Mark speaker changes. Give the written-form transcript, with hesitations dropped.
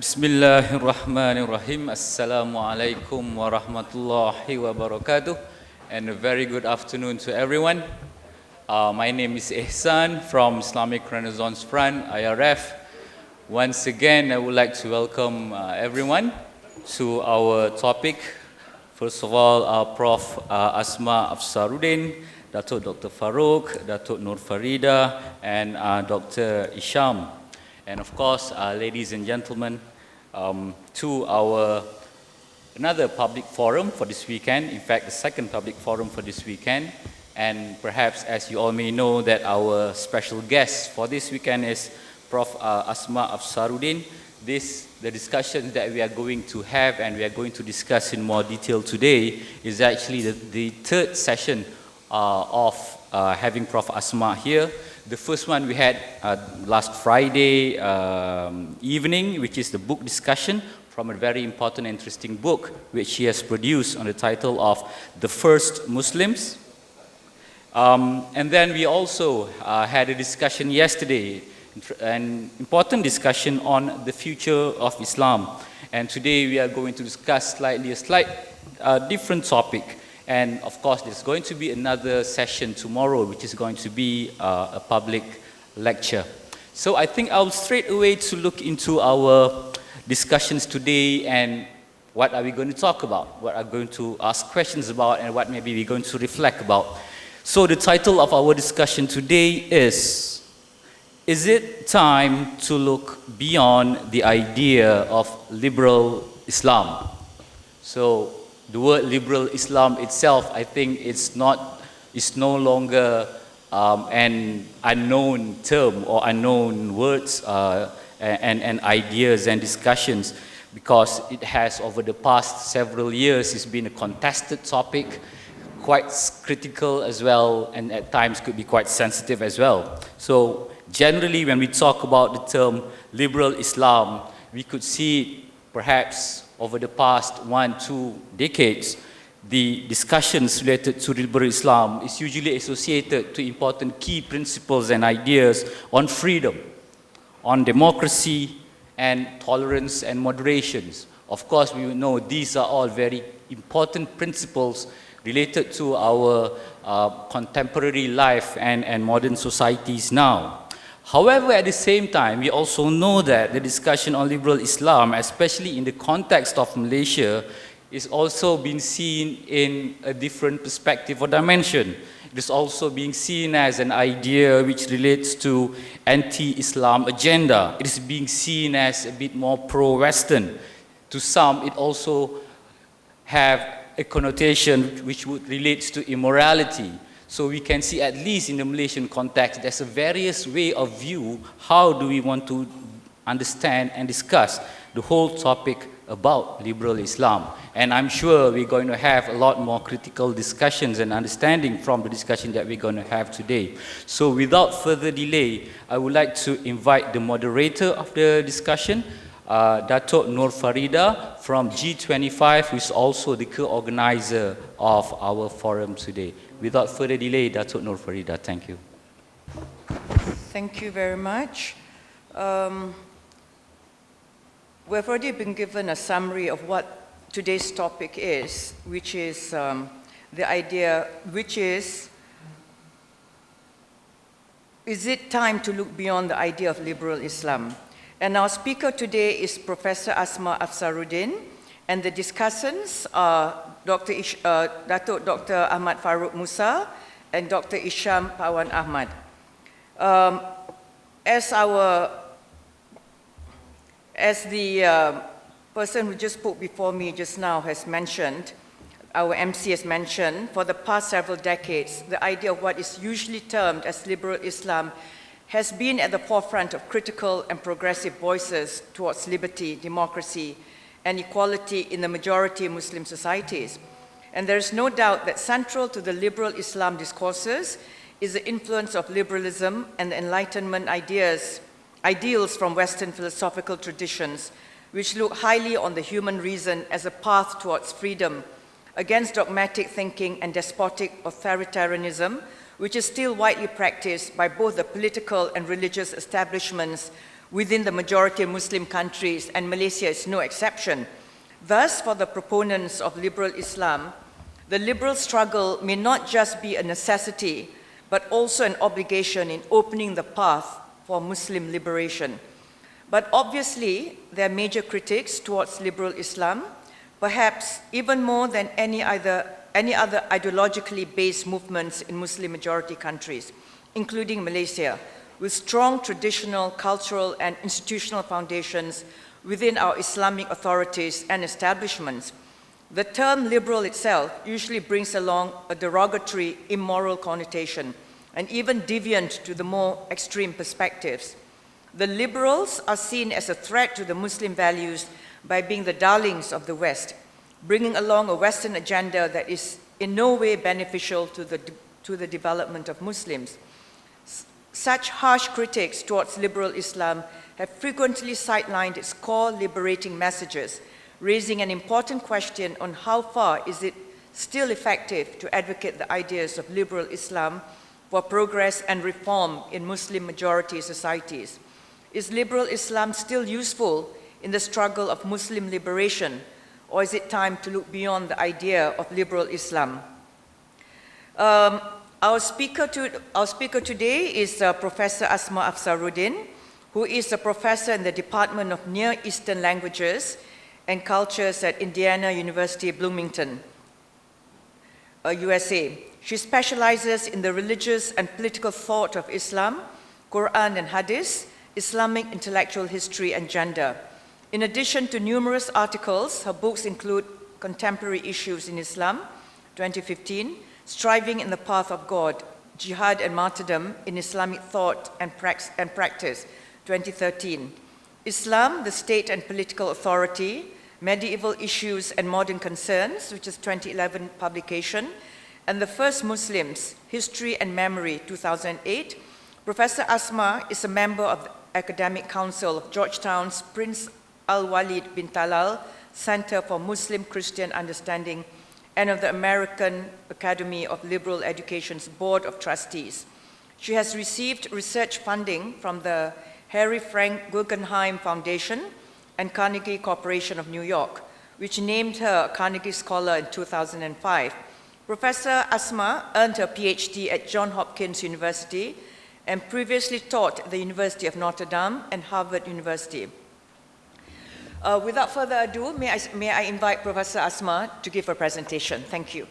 Speaker 1: Bismillahirrahmanirrahim. Assalamualaikum warahmatullahi wabarakatuh. And a very good afternoon to everyone. My name is Ihsan from Islamic Renaissance Front, IRF. Once again, I would like to welcome everyone to our topic. First of all, our Prof. Asma Afsaruddin, Dato Dr. Farouk, Dato Noor Farida, and Dr. Isham. And of course, ladies and gentlemen, to our another public forum for this weekend, in fact, the second public forum for this weekend. And perhaps, as you all may know, that our special guest for this weekend is Prof. Asma Afsaruddin. The discussion that we are going to have and we are going to discuss in more detail today is actually the third session of having Prof. Asma here. The first one we had last Friday evening, which is the book discussion from a very important and interesting book which she has produced on the title of The First Muslims. And then we also had a discussion yesterday, an important discussion on the future of Islam. And today we are going to discuss a slight different topic. And of course, there's going to be another session tomorrow, which is going to be a public lecture. So I think I'll straight away to look into our discussions today and what are we going to talk about, what are we going to ask questions about, and what maybe we're going to reflect about. So the title of our discussion today is it time to look beyond the idea of liberal Islam? So the word liberal Islam itself, I think it's no longer an unknown term or unknown words and ideas and discussions, because it has over the past several years, it's been a contested topic, quite critical as well, and at times could be quite sensitive as well. So generally, when we talk about the term liberal Islam, we could see perhaps over the past 1-2 decades, the discussions related to liberal Islam is usually associated to important key principles and ideas on freedom, on democracy, and tolerance and moderations. Of course, we know these are all very important principles related to our contemporary life and modern societies now. However, at the same time, we also know that the discussion on liberal Islam, especially in the context of Malaysia, is also being seen in a different perspective or dimension. It is also being seen as an idea which relates to anti-Islam agenda. It is being seen as a bit more pro-Western. To some, it also have a connotation which relates to immorality. So we can see, at least in the Malaysian context, there's a various way of view. How do we want to understand and discuss the whole topic about liberal Islam? And I'm sure we're going to have a lot more critical discussions and understanding from the discussion that we're going to have today. So without further delay, I would like to invite the moderator of the discussion, Dato Noor Farida from G25, who is also the co-organizer of our forum today. Without further delay, Dato Noor Farida, thank you.
Speaker 2: Thank you very much. We've already been given a summary of what today's topic is, which is the idea, which is it time to look beyond the idea of liberal Islam? And our speaker today is Professor Asma Afsaruddin, and the discussants are Dato Dr. Ahmad Farouk Musa and Dr. Isham Pawan Ahmad. As the person who just spoke before me just now has mentioned, our MC has mentioned, for the past several decades, the idea of what is usually termed as liberal Islam has been at the forefront of critical and progressive voices towards liberty, democracy, and equality in the majority Muslim societies. And there is no doubt that central to the liberal Islam discourses is the influence of liberalism and the Enlightenment ideals from Western philosophical traditions, which look highly on the human reason as a path towards freedom, against dogmatic thinking and despotic authoritarianism, which is still widely practiced by both the political and religious establishments within the majority of Muslim countries, and Malaysia is no exception. Thus, for the proponents of liberal Islam, the liberal struggle may not just be a necessity, but also an obligation in opening the path for Muslim liberation. But obviously, there are major critics towards liberal Islam, perhaps even more than any other ideologically based movements in Muslim majority countries, including Malaysia, with strong traditional, cultural, and institutional foundations within our Islamic authorities and establishments. The term liberal itself usually brings along a derogatory, immoral connotation, and even deviant to the more extreme perspectives. The liberals are seen as a threat to the Muslim values by being the darlings of the West, bringing along a Western agenda that is in no way beneficial to the development of Muslims. Such harsh critics towards liberal Islam have frequently sidelined its core liberating messages, raising an important question on how far is it still effective to advocate the ideas of liberal Islam for progress and reform in Muslim majority societies. Is liberal Islam still useful in the struggle of Muslim liberation, or is it time to look beyond the idea of liberal Islam? Our speaker today is Professor Asma Afsaruddin, who is a professor in the Department of Near Eastern Languages and Cultures at Indiana University, Bloomington, USA. She specializes in the religious and political thought of Islam, Quran and Hadith, Islamic intellectual history, and gender. In addition to numerous articles, her books include Contemporary Issues in Islam, 2015, Striving in the Path of God, Jihad and Martyrdom in Islamic Thought and Practice, 2013, Islam, the State and Political Authority, Medieval Issues and Modern Concerns, which is 2011 publication, and The First Muslims, History and Memory, 2008. Professor Asma is a member of the Academic Council of Georgetown's Prince Al-Walid bin Talal Center for Muslim-Christian Understanding and of the American Academy of Liberal Education's Board of Trustees. She has received research funding from the Harry Frank Guggenheim Foundation and Carnegie Corporation of New York, which named her a Carnegie Scholar in 2005. Professor Asma earned her PhD at Johns Hopkins University and previously taught at the University of Notre Dame and Harvard University. Without further ado, may I invite Professor Asma to give a presentation. Thank you.